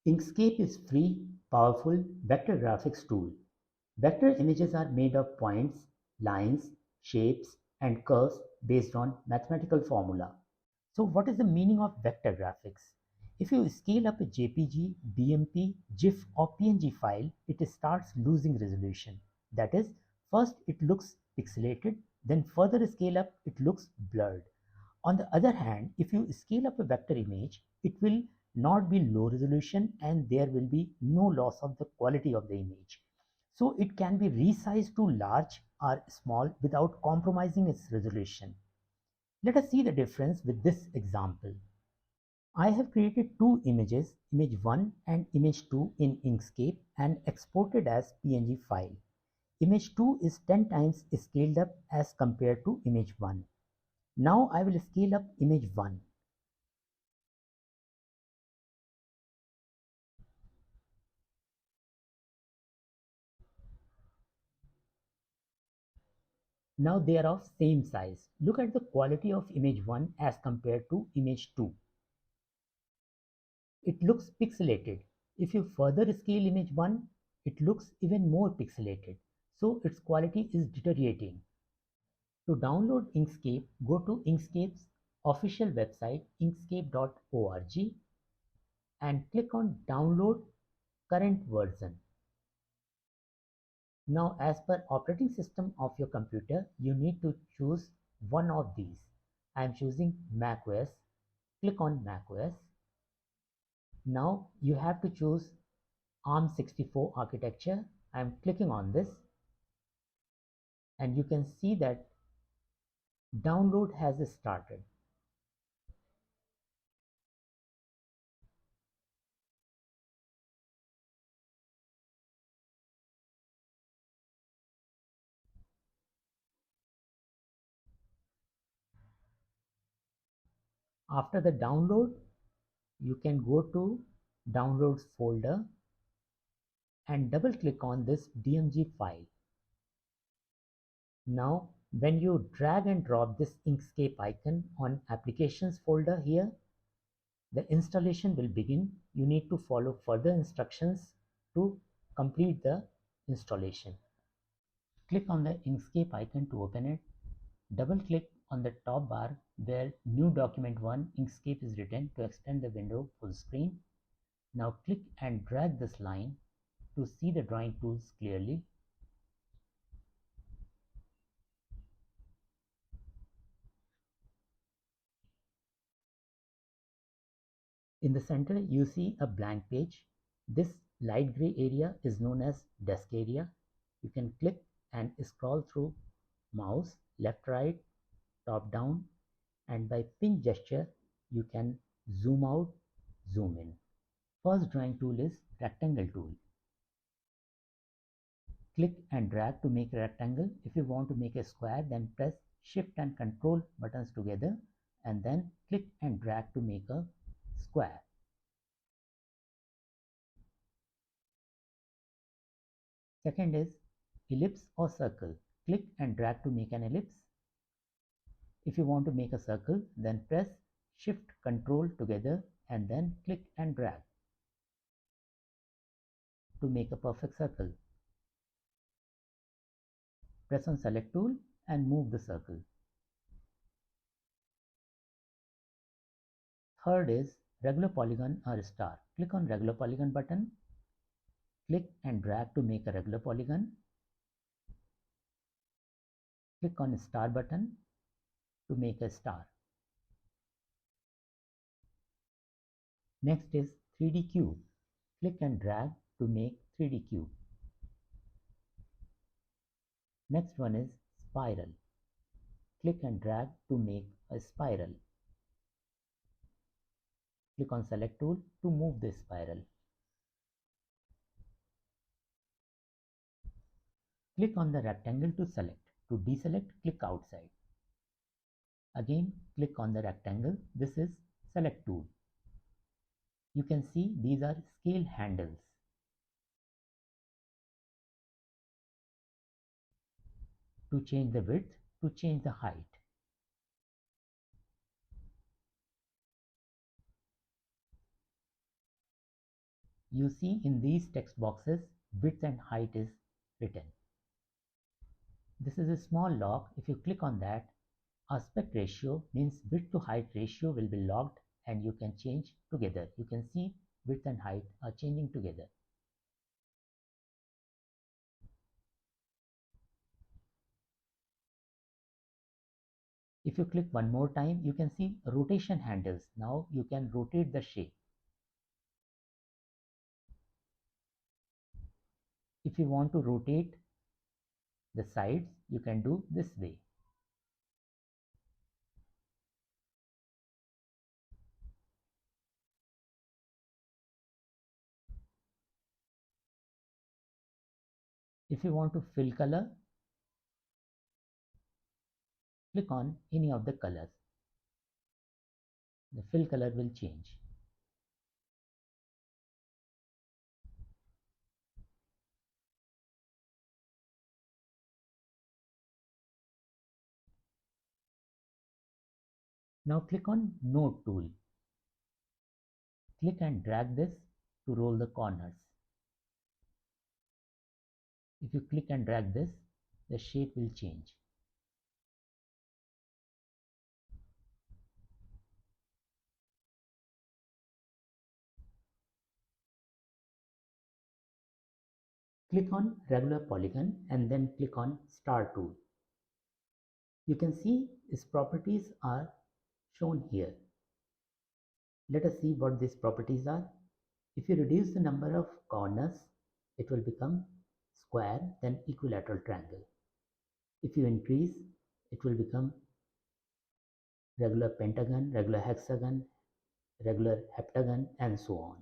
Inkscape is free, powerful vector graphics tool. Vector images are made of points, lines, shapes, and curves based on mathematical formula. So what is the meaning of vector graphics? If you scale up a JPG, BMP, GIF or PNG file, it starts losing resolution. That is, first it looks pixelated, then further scale up, it looks blurred. On the other hand, if you scale up a vector image, it will not be low resolution and there will be no loss of the quality of the image. So it can be resized to large or small without compromising its resolution. Let us see the difference with this example. I have created two images, image 1 and image 2 in Inkscape and exported as PNG file. Image 2 is 10 times scaled up as compared to image 1. Now I will scale up image 1. Now they are of same size. Look at the quality of image 1 as compared to image 2. It looks pixelated. If you further scale image 1, it looks even more pixelated. So its quality is deteriorating. To download Inkscape, go to Inkscape's official website inkscape.org and click on download current version. Now as per operating system of your computer, you need to choose one of these. I am choosing macOS. Click on macOS. Now you have to choose ARM64 architecture. I am clicking on this and you can see that download has started. After the download, you can go to downloads folder and double click on this DMG file. Now when you drag and drop this Inkscape icon on applications folder here, the installation will begin. You need to follow further instructions to complete the installation. Click on the Inkscape icon to open it. Double click on the top bar where new document 1 Inkscape is written to extend the window full screen. Now click and drag this line to see the drawing tools clearly. In the center you see a blank page. This light gray area is known as desk area. You can click and scroll through mouse left, right, top, down, and by pinch gesture you can zoom out, zoom in. First drawing tool is rectangle tool. Click and drag to make a rectangle. If you want to make a square, then press shift and control buttons together and then click and drag to make a square. Second is ellipse or circle. Click and drag to make an ellipse. If you want to make a circle, then press shift control together and then click and drag to make a perfect circle. Press on select tool and move the circle. Third is regular polygon or star. Click on regular polygon button. Click and drag to make a regular polygon. Click on star button to make a star. Next is 3D cube. Click and drag to make 3D cube. Next one is spiral. Click and drag to make a spiral. Click on select tool to move the spiral. Click on the rectangle to select. To deselect, click outside. Again, click on the rectangle. This is select tool. You can see these are scale handles. To change the width, to change the height. you see in these text boxes, width and height is written. This is a small lock. If you click on that, aspect ratio means width to height ratio will be locked and you can change together. You can see width and height are changing together. If you click one more time, you can see rotation handles. Now you can rotate the shape. If you want to rotate the sides, you can do this way. If you want to fill color, click on any of the colors. The fill color will change. Now click on Node tool. Click and drag this to roll the corners. If you click and drag this, the shape will change. Click on regular polygon and then click on star tool. You can see its properties are shown here. Let us see what these properties are. If you reduce the number of corners, it will become square, then equilateral triangle. If you increase, it will become regular pentagon, regular hexagon, regular heptagon, and so on.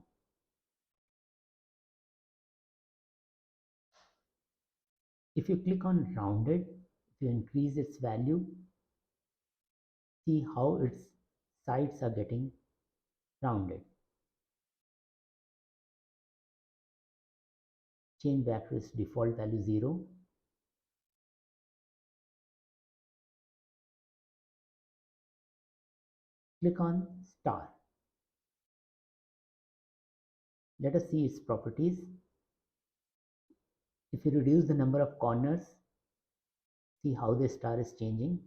If you click on rounded, if you increase its value, see how its sides are getting rounded. Change back to its default value 0. Click on star. Let us see its properties. If you reduce the number of corners, see how the star is changing.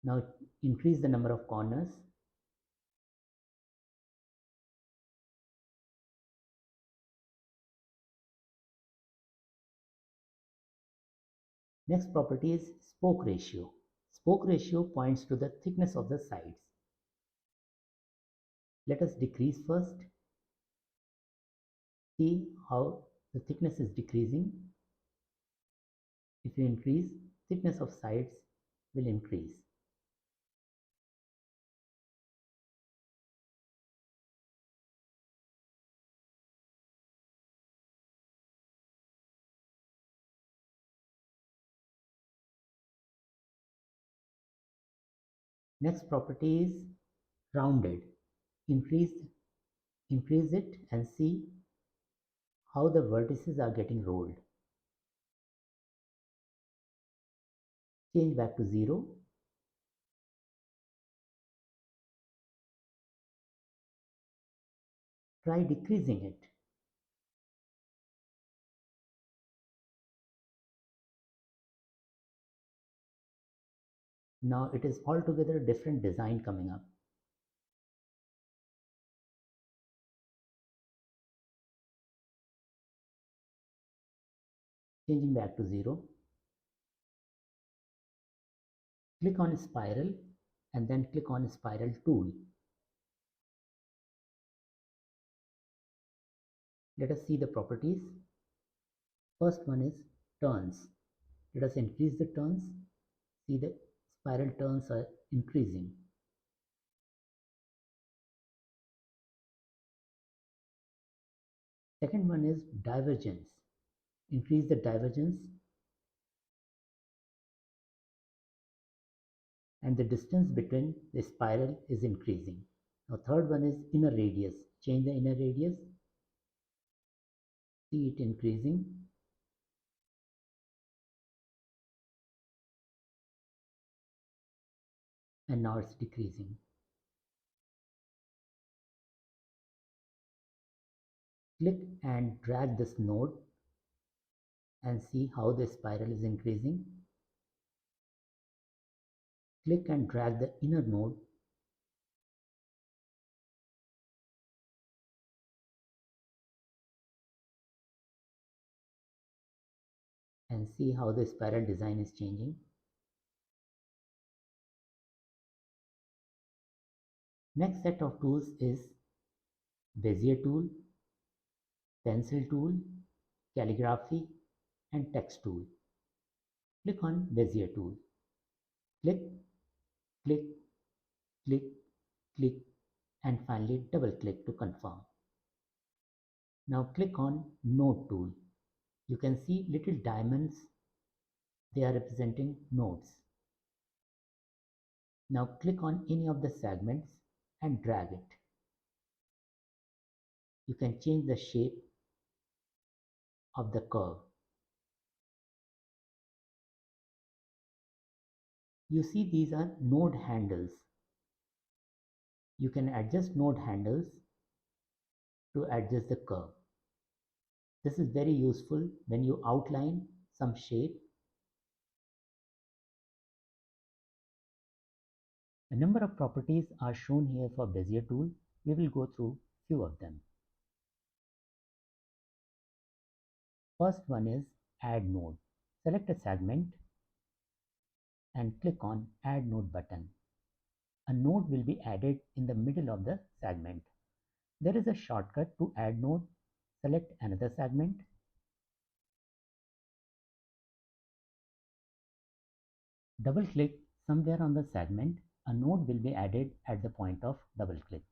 Now increase the number of corners. Next property is spoke ratio. Spoke ratio points to the thickness of the sides. Let us decrease first. See how the thickness is decreasing. If you increase, thickness of sides will increase. Next property is rounded. Increase it and see how the vertices are getting rolled. Change back to 0. Try decreasing it. Now it is altogether a different design coming up. Changing back to 0. Click on spiral and then click on spiral tool. Let us see the properties. First one is turns. Let us increase the turns. See the spiral turns are increasing. Second one is divergence. Increase the divergence and the distance between the spiral is increasing. Now third one is inner radius. Change the inner radius. See it increasing. And now it's decreasing. Click and drag this node and see how the spiral is increasing. Click and drag the inner node and see how the spiral design is changing. Next set of tools is Bezier tool, pencil tool, calligraphy, and text tool. Click on Bezier tool. Click, click, click, click, and finally double click to confirm. Now click on Node tool. You can see little diamonds. They are representing nodes. Now click on any of the segments and drag it. You can change the shape of the curve. You see these are node handles. You can adjust node handles to adjust the curve. This is very useful when you outline some shape. A number of properties are shown here for Bezier tool. We will go through few of them. First one is Add Node. Select a segment and click on Add Node button. A node will be added in the middle of the segment. There is a shortcut to add node. Select another segment. Double click somewhere on the segment. A node will be added at the point of double click.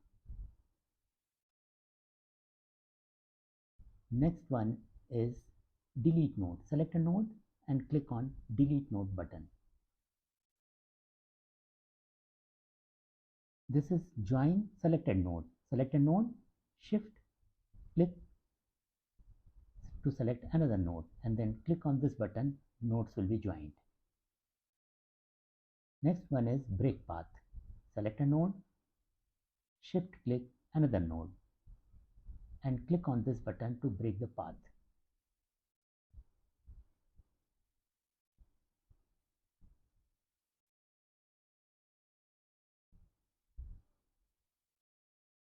Next one is Delete Node. Select a node and click on Delete Node button. This is Join Selected Node. Select a node, Shift, click to select another node and then click on this button. Nodes will be joined. Next one is Break Path. Select a node, Shift click another node and click on this button to break the path.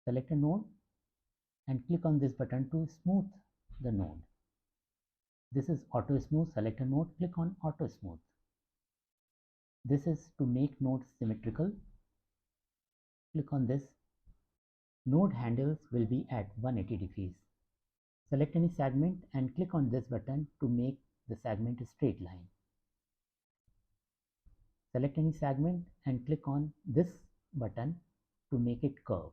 Select a node and click on this button to smooth the node. This is Auto Smooth. Select a node, click on Auto Smooth. This is to make nodes symmetrical. Click on this. Node handles will be at 180 degrees. Select any segment and click on this button to make the segment a straight line. Select any segment and click on this button to make it curve.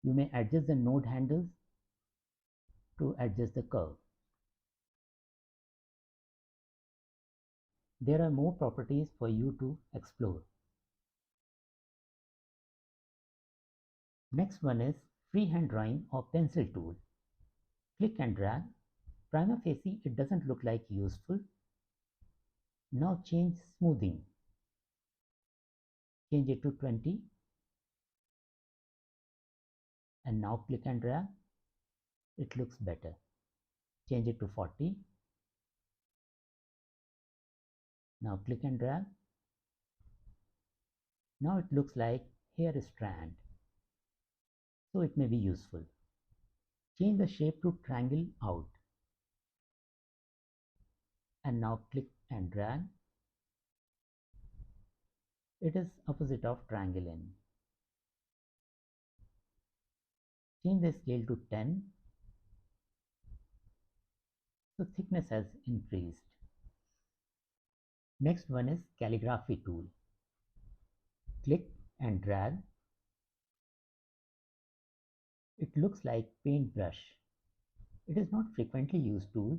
You may adjust the node handles to adjust the curve. There are more properties for you to explore. Next one is freehand drawing or pencil tool. Click and drag. Prima facie, it doesn't look like useful. Now change smoothing. Change it to 20. And now click and drag. It looks better. Change it to 40. Now click and drag. Now it looks like hair strand. So it may be useful. Change the shape to triangle out. And now click and drag. It is opposite of triangle in. Change the scale to 10. So thickness has increased. Next one is calligraphy tool. Click and drag. It looks like paintbrush. It is not frequently used tool.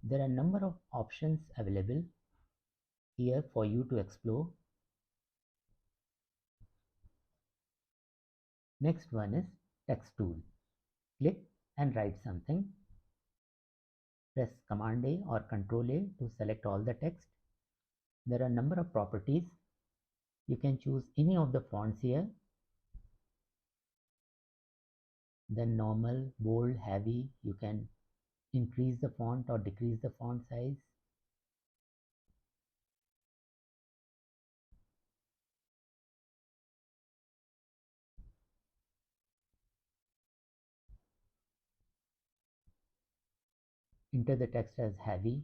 There are a number of options available here for you to explore. Next one is text tool. Click and write something. Press Command A or Control A to select all the text. There are a number of properties. You can choose any of the fonts here. Then normal, bold, heavy, you can increase the font or decrease the font size. Enter the text as heavy.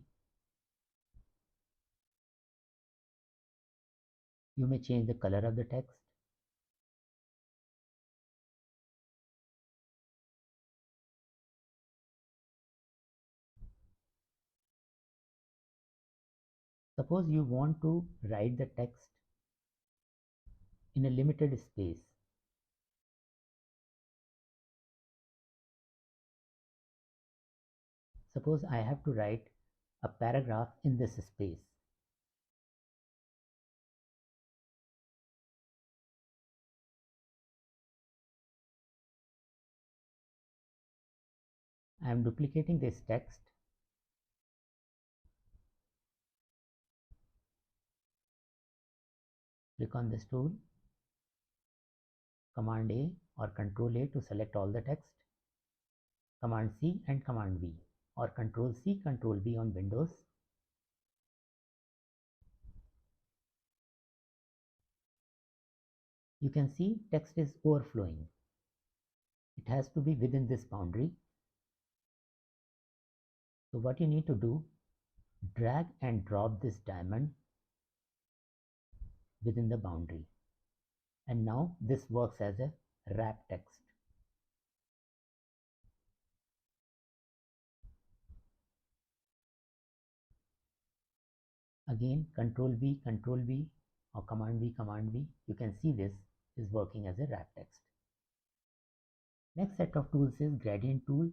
You may change the color of the text. Suppose you want to write the text in a limited space. Suppose I have to write a paragraph in this space. I am duplicating this text. Click on this tool, Command A or Control A to select all the text, Command C and Command V, or Control C, Control V on Windows. You can see text is overflowing. It has to be within this boundary. So what you need to do, drag and drop this diamond within the boundary. And now this works as a wrap text. Again, Control V, Control V or Command V, Command V. You can see this is working as a wrap text. Next set of tools is Gradient tool,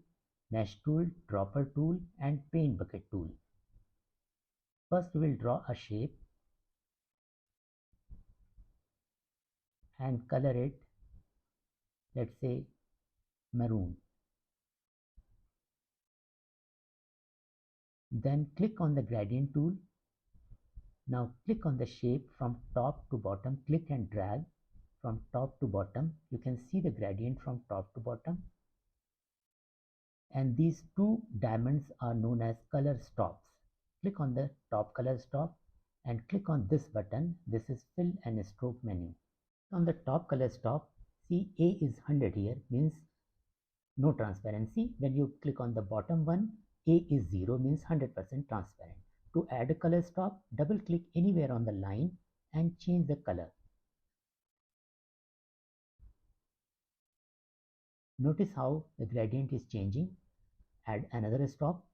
Mesh tool, Dropper tool and Paint bucket tool. First we will draw a shape and color it, let's say maroon. Then click on the Gradient tool. Now click on the shape from top to bottom, click and drag from top to bottom. You can see the gradient from top to bottom. And these two diamonds are known as color stops. Click on the top color stop and click on this button. This is fill and stroke menu. On the top color stop, see A is 100 here, means no transparency. When you click on the bottom one, A is 0, means 100% transparent. To add a color stop, double click anywhere on the line and change the color. Notice how the gradient is changing. Add another stop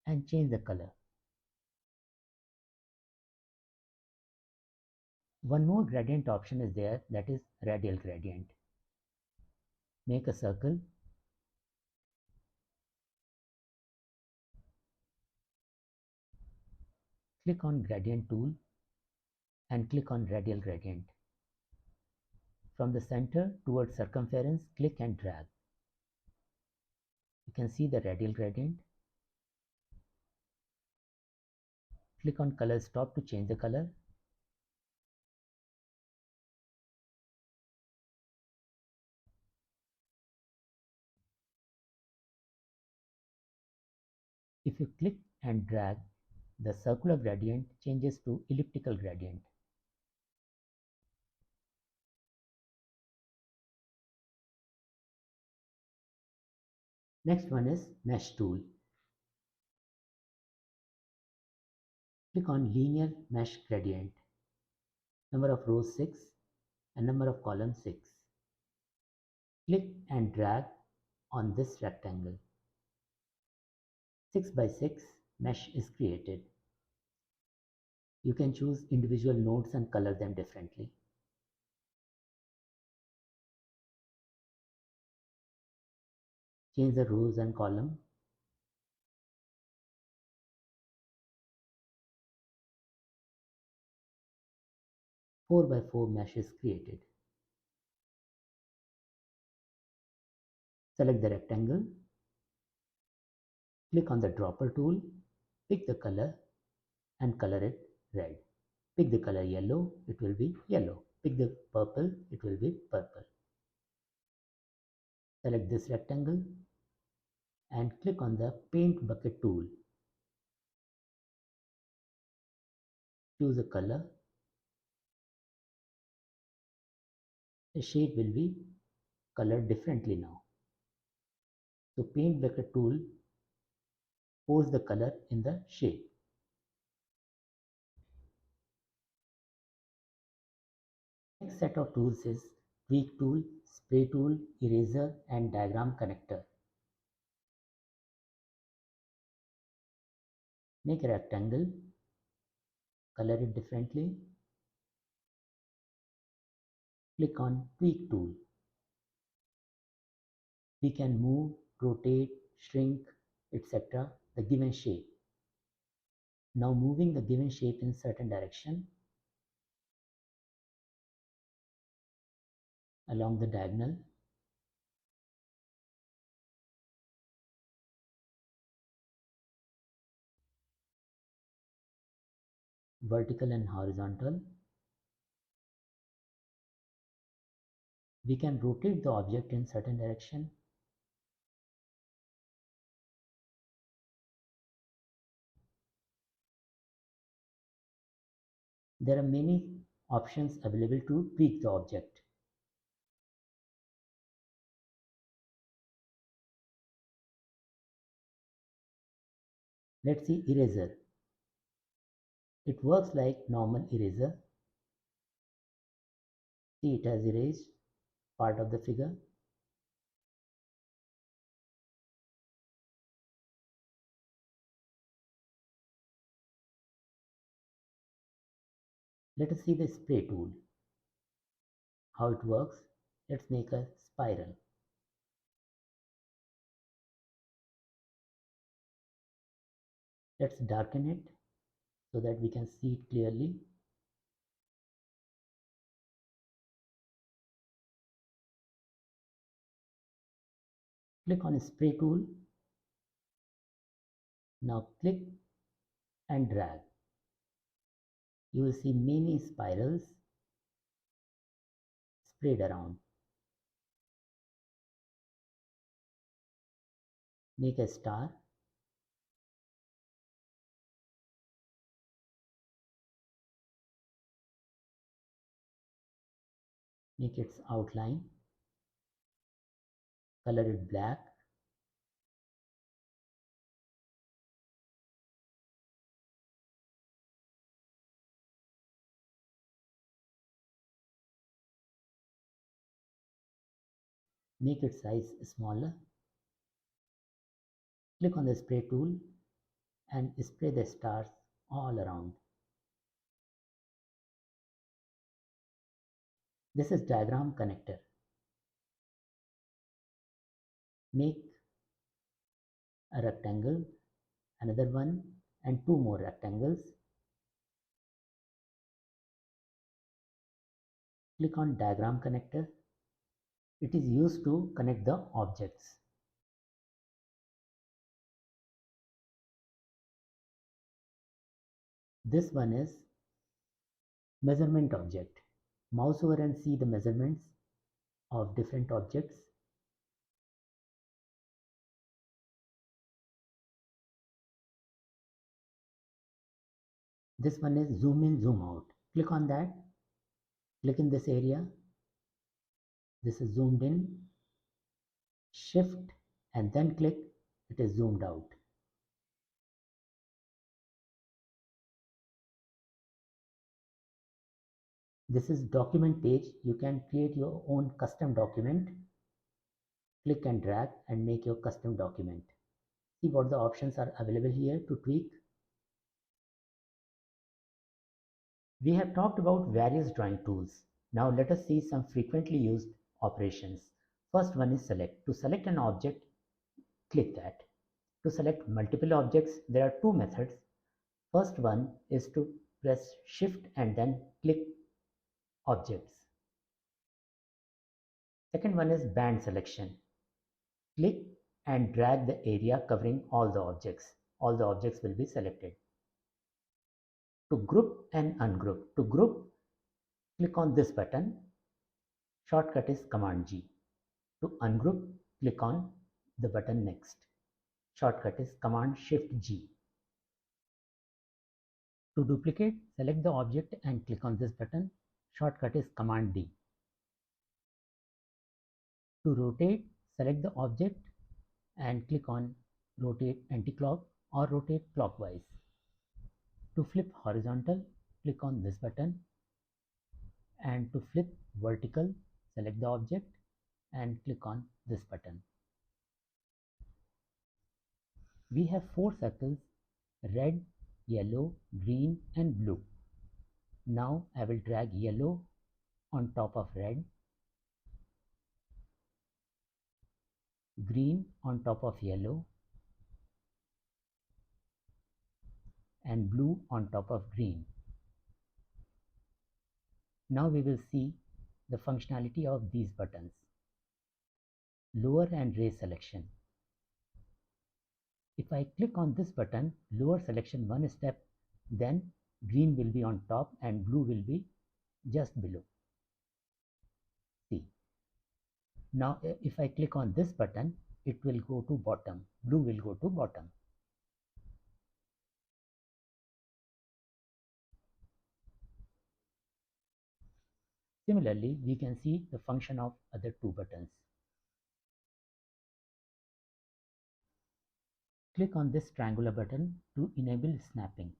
and change the color. One more gradient option is there, that is radial gradient. Make a circle. Click on Gradient tool and click on Radial gradient. From the center towards circumference, click and drag. You can see the radial gradient. Click on Color Stop to change the color. If you click and drag, the circular gradient changes to elliptical gradient. Next one is Mesh tool. Click on Linear Mesh Gradient. Number of rows 6 and number of columns 6. Click and drag on this rectangle. 6 by 6 mesh is created. You can choose individual nodes and color them differently. Change the rows and column. Four by 4 mesh is created. Select the rectangle. Click on the dropper tool. Pick the color and color it red. Pick the color yellow, it will be yellow. Pick the purple, it will be purple. Select this rectangle and click on the Paint Bucket tool. Choose a color. The shade will be colored differently now. So Paint Bucket tool pours the color in the shade. Next set of tools is Tweak tool, Spray tool, Eraser and Diagram connector. Make a rectangle, color it differently. Click on Tweak tool. We can move, rotate, shrink, etc. the given shape. Now moving the given shape in certain direction along the diagonal. Vertical and horizontal. We can rotate the object in certain direction. There are many options available to tweak the object. Let's see eraser. It works like normal eraser. See, it has erased part of the figure. Let us see the spray tool. How it works. Let's make a spiral. Let's darken it so that we can see it clearly. Click on spray tool. Now click and drag. You will see many spirals sprayed around. Make a star. Make its outline. Color it black. Make its size smaller. Click on the spray tool and spray the stars all around. This is diagram connector. Make a rectangle, another one, and two more rectangles. Click on diagram connector. It is used to connect the objects. This one is measurement object. Mouse over and see the measurements of different objects. This one is zoom in, zoom out. Click on that. Click in this area. This is zoomed in. Shift and then click. It is zoomed out. This is document page. You can create your own custom document. Click and drag and make your custom document. See what the options are available here to tweak. We have talked about various drawing tools. Now let us see some frequently used operations. First one is select. To select an object, click that. To select multiple objects, there are two methods. First one is to press Shift and then click objects. Second one is band selection. Click and drag the area covering all the objects. All the objects will be selected. To group and ungroup. To group, click on this button. Shortcut is Command G. To ungroup, click on the button next. Shortcut is Command Shift G. To duplicate, select the object and click on this button. Shortcut is Command D. To rotate, select the object and click on Rotate Anti-Clock or Rotate Clockwise. To flip horizontal, click on this button, and to flip vertical, select the object and click on this button. We have 4 circles: red, yellow, green and blue. Now I will drag yellow on top of red, green on top of yellow and blue on top of green. Now we will see the functionality of these buttons. Lower and raise selection. If I click on this button, lower selection one step, then green will be on top and blue will be just below. See. Now if I click on this button, it will go to bottom. Blue will go to bottom. Similarly, we can see the function of other 2 buttons. Click on this triangular button to enable snapping.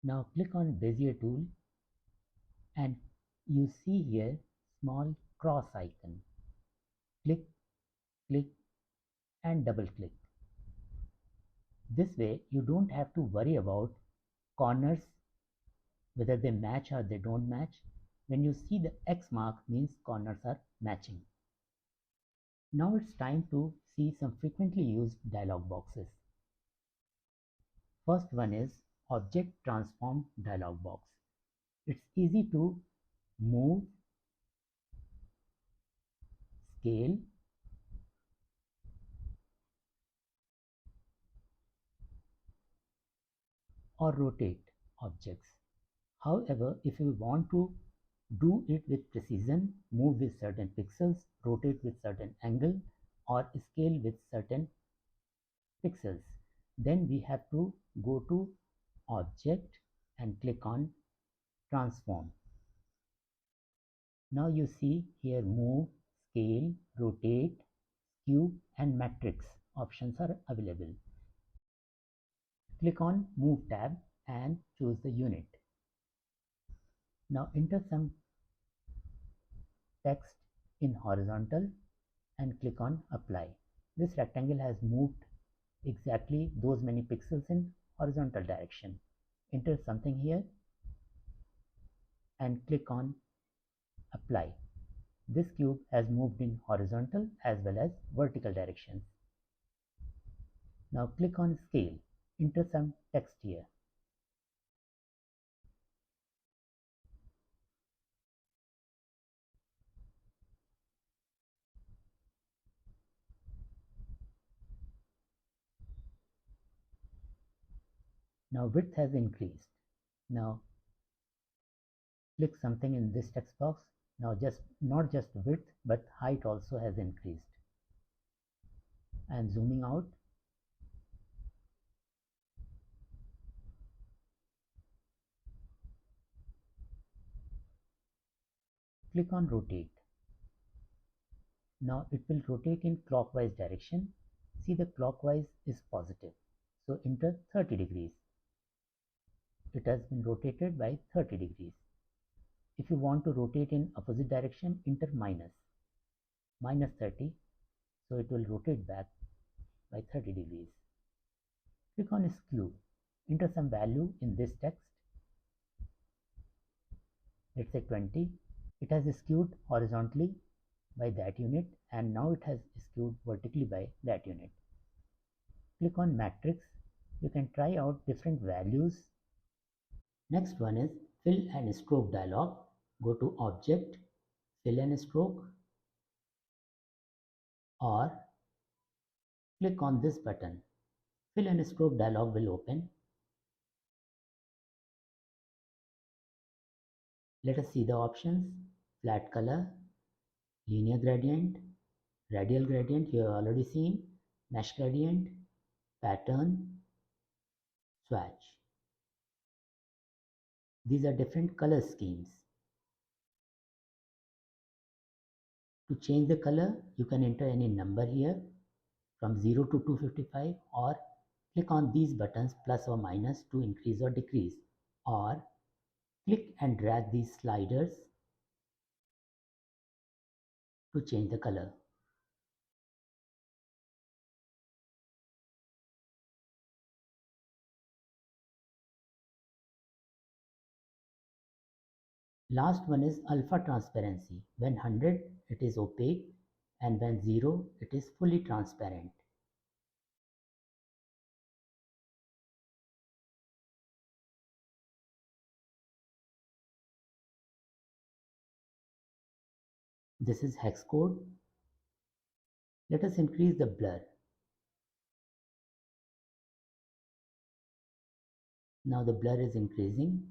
Now click on Bezier tool and you see here small cross icon. Click, click and double click. This way you don't have to worry about corners, whether they match or they don't match. When you see the X mark, means corners are matching. Now it's time to see some frequently used dialog boxes. First one is Object Transform dialog box. It's easy to move, scale, or rotate objects. However, if you want to do it with precision, move with certain pixels, rotate with certain angle, or scale with certain pixels, then we have to go to Object and click on Transform. Now you see here Move, Scale, Rotate, Skew and Matrix options are available. Click on Move tab and choose the unit. Now enter some text in horizontal and click on Apply. This rectangle has moved exactly those many pixels in horizontal direction. Enter something here and click on Apply. This cube has moved in horizontal as well as vertical directions. Now click on Scale. Enter some text here. Now width has increased. Now click something in this text box. Now not just width but height also has increased. I am zooming out. Click on Rotate. Now it will rotate in clockwise direction. See, the clockwise is positive. So enter 30 degrees. It has been rotated by 30 degrees. If you want to rotate in opposite direction, enter minus 30. So it will rotate back by 30 degrees. Click on Skew. Enter some value in this text. Let's say 20. It has skewed horizontally by that unit and now it has skewed vertically by that unit. Click on Matrix. You can try out different values. Next one is Fill and Stroke dialog. Go to Object, Fill and Stroke, or click on this button. Fill and Stroke dialog will open. Let us see the options. Flat color, linear gradient, radial gradient you have already seen, mesh gradient, pattern, swatch. These are different color schemes. To change the color, you can enter any number here from 0 to 255 or click on these buttons plus or minus to increase or decrease, or click and drag these sliders to change the color. Last one is alpha transparency. When 100 it is opaque and when 0 it is fully transparent. This is hex code. Let us increase the blur. Now the blur is increasing.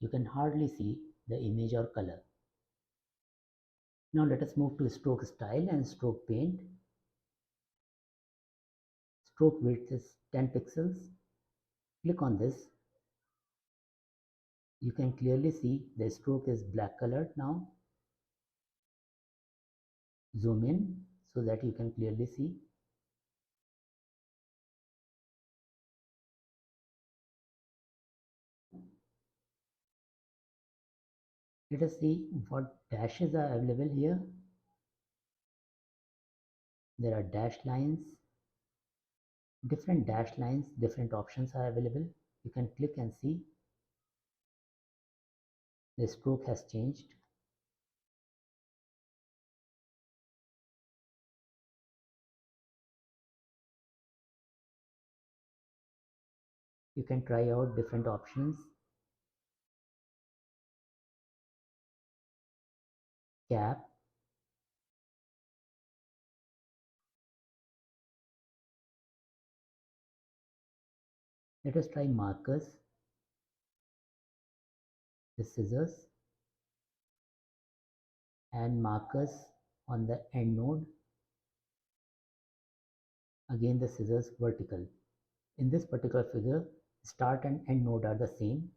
You can hardly see the image or color. Now let us move to stroke style and stroke paint. Stroke width is 10 pixels. Click on this. You can clearly see the stroke is black colored now. Zoom in so that you can clearly see. Let us see what dashes are available here. There are dash lines, different dash lines, different options are available. You can click and see the stroke has changed. You can try out different options. Cap, let us try markers, the scissors, and markers on the end node. Again the scissors vertical. In this particular figure, start and end node are the same.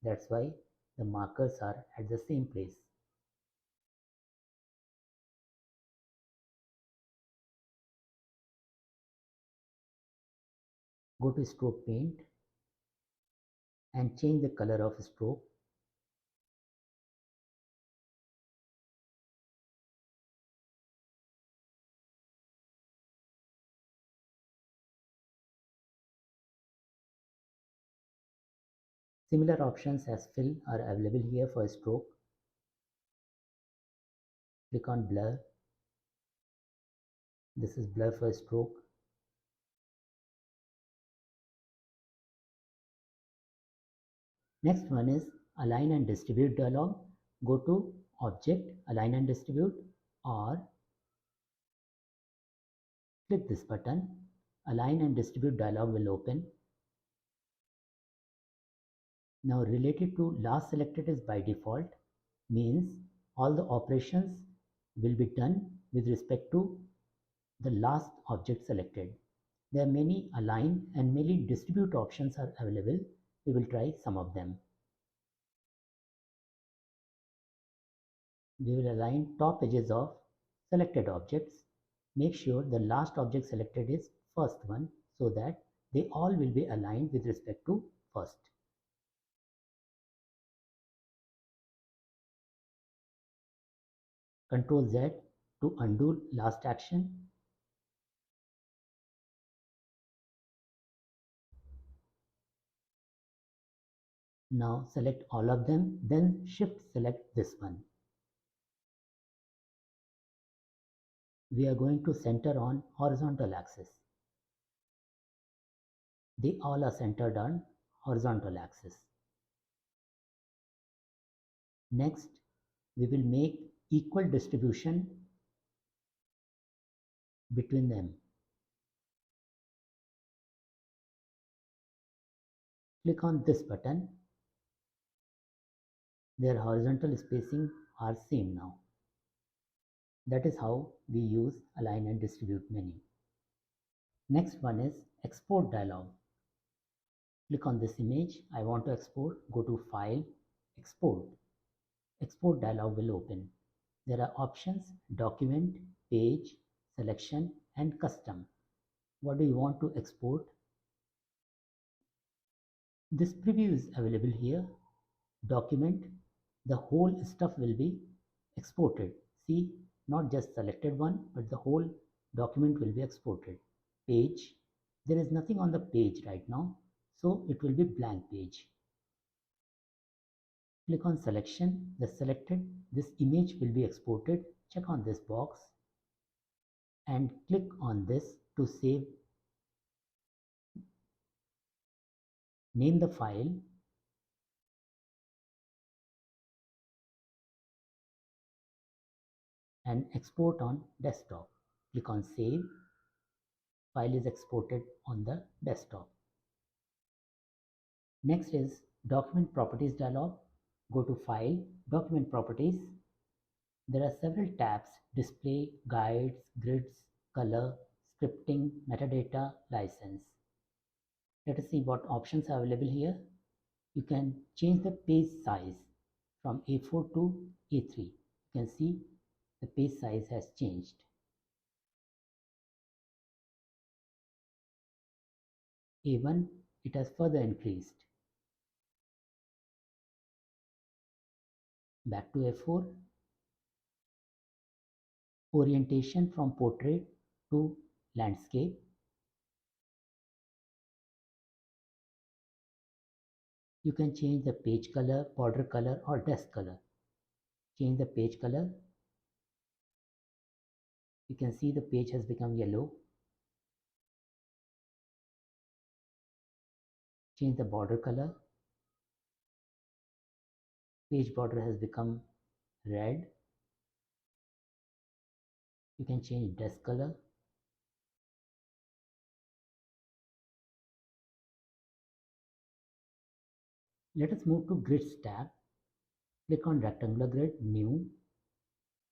That's why the markers are at the same place. Go to stroke paint and change the color of stroke. Similar options as fill are available here for stroke. Click on blur. This is blur for stroke. Next one is align and distribute dialog. Go to object, align and distribute, or click this button. Align and distribute dialog will open. Now related to last selected is by default, means all the operations will be done with respect to the last object selected. There are many align and many distribute options are available. We will try some of them. We will align top edges of selected objects. Make sure the last object selected is first one so that they all will be aligned with respect to first. Ctrl Z to undo last action. Now select all of them, then shift select this one. We are going to center on horizontal axis. They all are centered on horizontal axis. Next, we will make equal distribution between them. Click on this button. Their horizontal spacing are same now. That is how we use align and distribute menu. Next one is export dialog. Click on this image. I want to export. Go to File, Export. Export dialog will open. There are options: document, page, selection, and custom. What do you want to export? This preview is available here. Document, the whole stuff will be exported. See, not just selected one, but the whole document will be exported. Page, there is nothing on the page right now, so it will be blank page. Click on selection, this image will be exported. Check on this box and click on this to save. Name the file and export on desktop. Click on save. File is exported on the desktop. Next is document properties dialog. Go to File, Document Properties. There are several tabs: Display, Guides, Grids, Color, Scripting, Metadata, License. Let us see what options are available here. You can change the page size from A4 to A3. You can see the page size has changed. A1, it has further increased. Back to A4. Orientation from portrait to landscape. You can change the page color, border color, or desk color. Change the page color. You can see the page has become yellow. Change the border color. Page border has become red. You can change desk color. Let us move to Grids tab. Click on Rectangular Grid, New.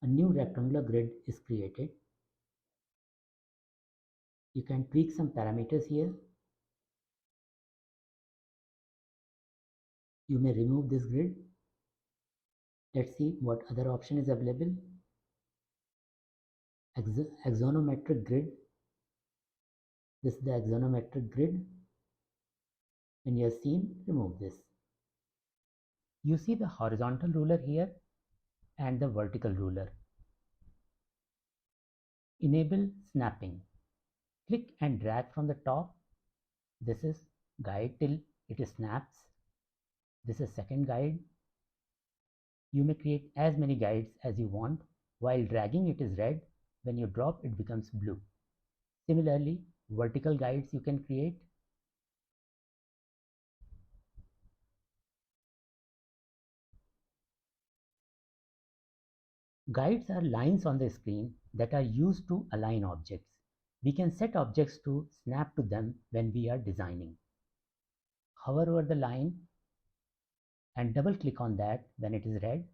A new rectangular grid is created. You can tweak some parameters here. You may remove this grid. Let's see what other option is available. Axonometric grid. This is the axonometric grid. When you are seen, remove this. You see the horizontal ruler here and the vertical ruler. Enable snapping. Click and drag from the top. This is guide till it snaps. This is second guide. You may create as many guides as you want. While dragging it is red. When you drop it becomes blue. Similarly, vertical guides you can create. Guides are lines on the screen that are used to align objects. We can set objects to snap to them when we are designing. Hover over the line and double click on that when it is red.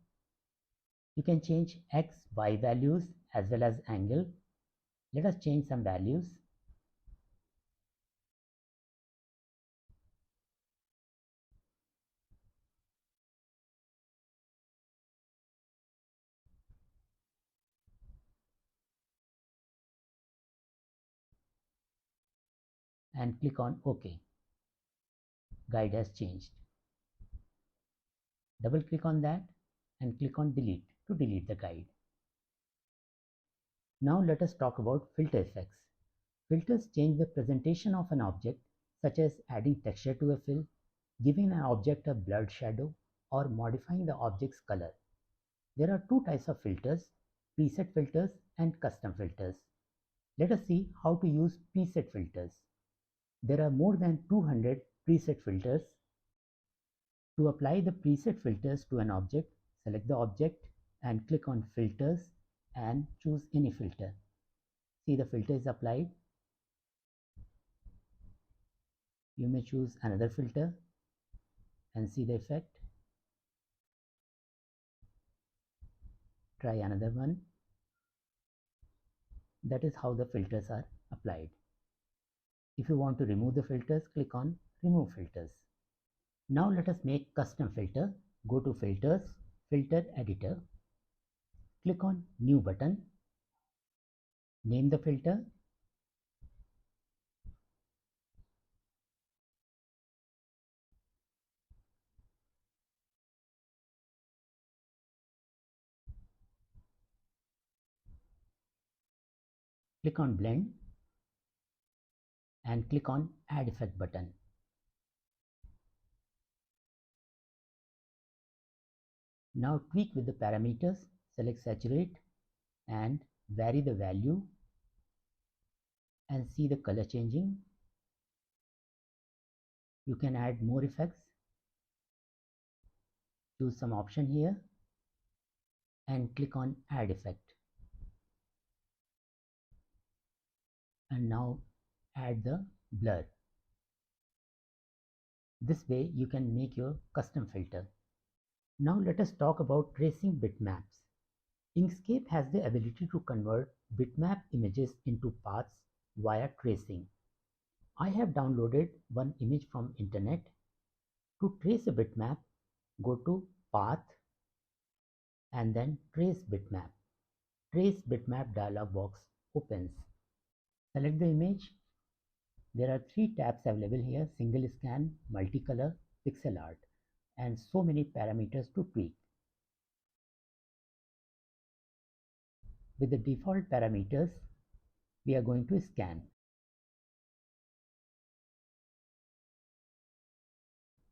You can change X, Y values as well as angle. Let us change some values. And click on OK. Guide has changed. Double click on that and click on delete to delete the guide. Now let us talk about filter effects. Filters change the presentation of an object, such as adding texture to a fill, giving an object a blurred shadow, or modifying the object's color. There are two types of filters: preset filters and custom filters. Let us see how to use preset filters. There are more than 200 preset filters. To apply the preset filters to an object, select the object and click on Filters and choose any filter. See, the filter is applied. You may choose another filter and see the effect. Try another one. That is how the filters are applied. If you want to remove the filters, click on Remove Filters. Now let us make custom filter. Go to Filters, Filter Editor. Click on New button. Name the filter. Click on Blend and click on Add Effect button. Now tweak with the parameters, select Saturate and vary the value and see the color changing. You can add more effects. Choose some option here and click on Add Effect. And now add the blur. This way you can make your custom filter. Now let us talk about tracing bitmaps. Inkscape has the ability to convert bitmap images into paths via tracing. I have downloaded one image from internet. To trace a bitmap, go to Path and then Trace Bitmap. Trace Bitmap dialog box opens. Select the image. There are 3 tabs available here: single scan, multicolor, pixel art, and so many parameters to tweak. With the default parameters, we are going to scan.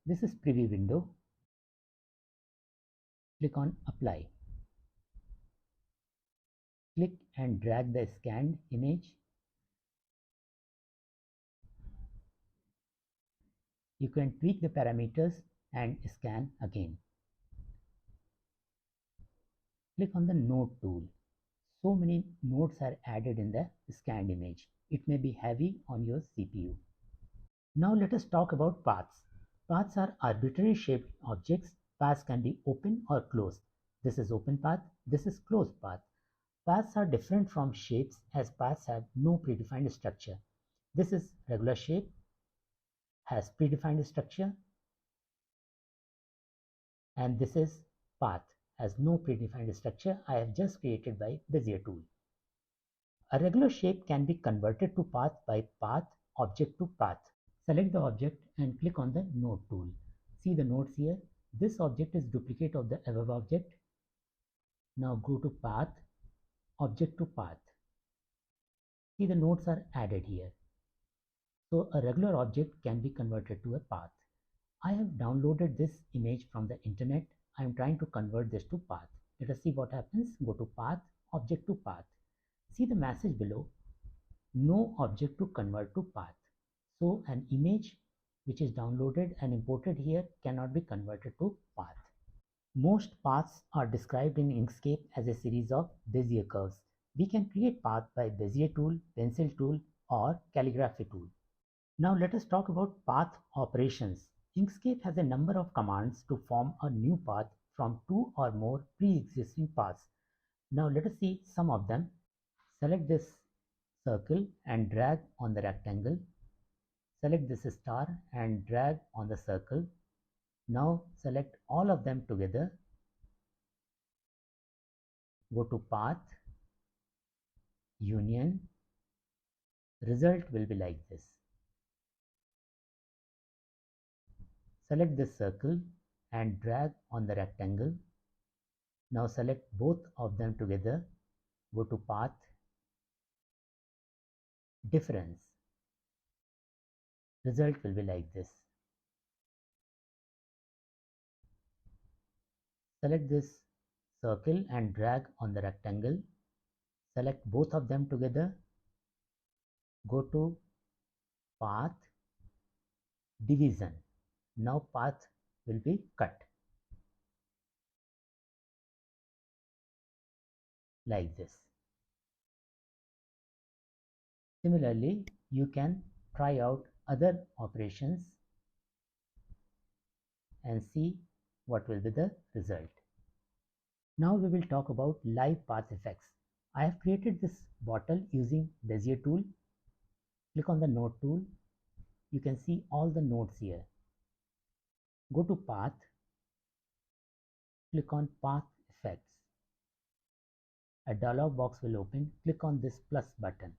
This is preview window. Click on Apply. Click and drag the scanned image. You can tweak the parameters and scan again. Click on the node tool. So many nodes are added in the scanned image. It may be heavy on your CPU. Now let us talk about paths. Paths are arbitrary shaped objects. Paths can be open or closed. This is open path. This is closed path. Paths are different from shapes as paths have no predefined structure. This is regular shape, has predefined structure, and this is path, has no predefined structure. I have just created by Bezier tool. A regular shape can be converted to path by Path Object to Path. Select the object and click on the node tool. See the nodes here. This object is duplicate of the above object. Now go to Path, Object to Path. See the nodes are added here. So a regular object can be converted to a path. I have downloaded this image from the internet. I am trying to convert this to path. Let us see what happens. Go to Path, Object to Path. See the message below. No object to convert to path. So an image which is downloaded and imported here cannot be converted to path. Most paths are described in Inkscape as a series of Bezier curves. We can create path by Bezier tool, pencil tool, or calligraphy tool. Now let us talk about path operations. Inkscape has a number of commands to form a new path from 2 or more pre-existing paths. Now let us see some of them. Select this circle and drag on the rectangle. Select this star and drag on the circle. Now select all of them together. Go to Path, Union. Result will be like this. Select this circle and drag on the rectangle. Now select both of them together. Go to Path, Difference. Result will be like this. Select this circle and drag on the rectangle. Select both of them together. Go to Path, Division. Now path will be cut like this. Similarly, you can try out other operations and see what will be the result. Now we will talk about live path effects. I have created this bottle using Bezier tool. Click on the node tool. You can see all the nodes here. Go to path. Click on path effects. A dialog box will open. Click on this plus button.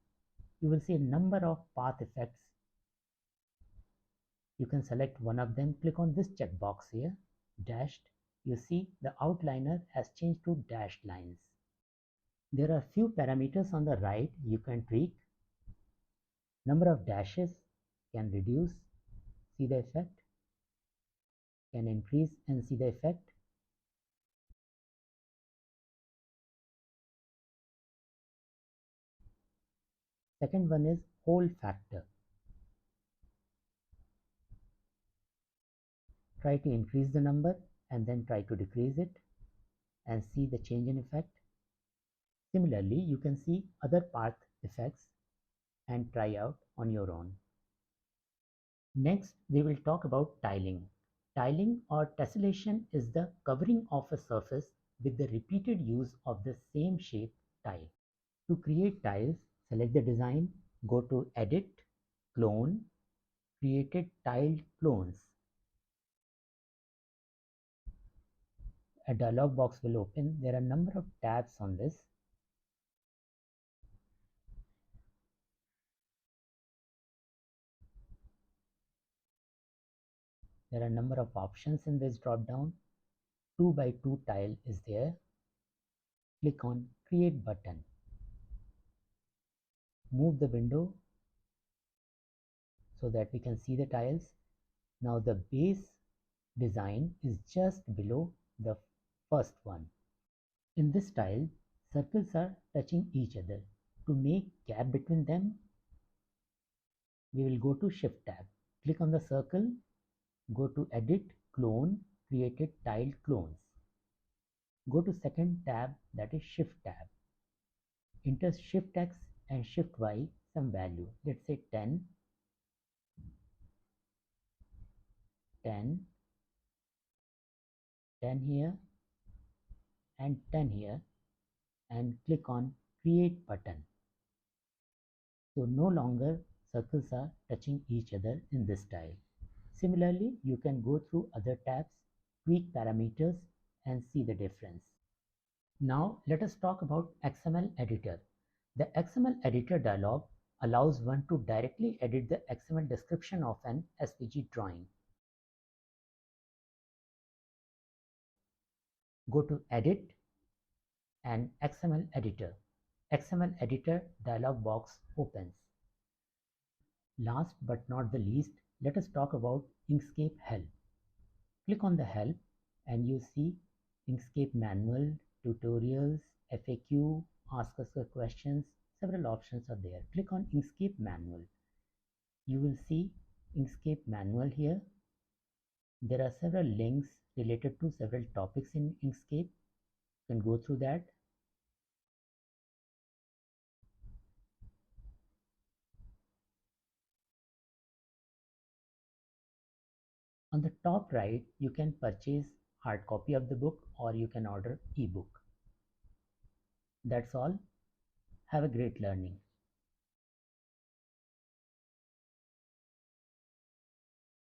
You will see a number of path effects. You can select one of them. Click on this checkbox here, dashed. You see the outliner has changed to dashed lines. There are few parameters on the right you can tweak. Number of dashes can reduce, see the effect, can increase and see the effect. Second one is hold factor. Try to increase the number and then try to decrease it and see the change in effect. Similarly, you can see other path effects and try out on your own. Next, we will talk about tiling. Tiling or tessellation is the covering of a surface with the repeated use of the same shape tile. To create tiles, select the design, go to Edit, Clone, Created Tiled Clones. A dialog box will open. There are a number of tabs on this. There are a number of options in this drop down. 2 by 2 tile is there. Click on Create button. Move the window so that we can see the tiles. Now the base design is just below the first one. In this tile, circles are touching each other. To make gap between them, we will go to Shift tab. Click on the circle, go to Edit, Clone, Created Tiled Clones. Go to second tab, that is Shift tab. Enter Shift X and Shift Y some value. Let's say 10, 10, 10 here and 10 here, and click on Create button. So no longer circles are touching each other in this tile. Similarly, you can go through other tabs, tweak parameters and see the difference. Now let us talk about XML editor. The XML editor dialog allows one to directly edit the XML description of an SVG drawing. Go to Edit and XML editor. XML editor dialog box opens. Last but not the least, let us talk about Inkscape help. Click on the help and you see Inkscape manual, tutorials, FAQ, ask us your questions. Several options are there. Click on Inkscape manual. You will see Inkscape manual here. There are several links related to several topics in Inkscape. You can go through that. On the top right, you can purchase hard copy of the book or you can order ebook. That's all. Have a great learning.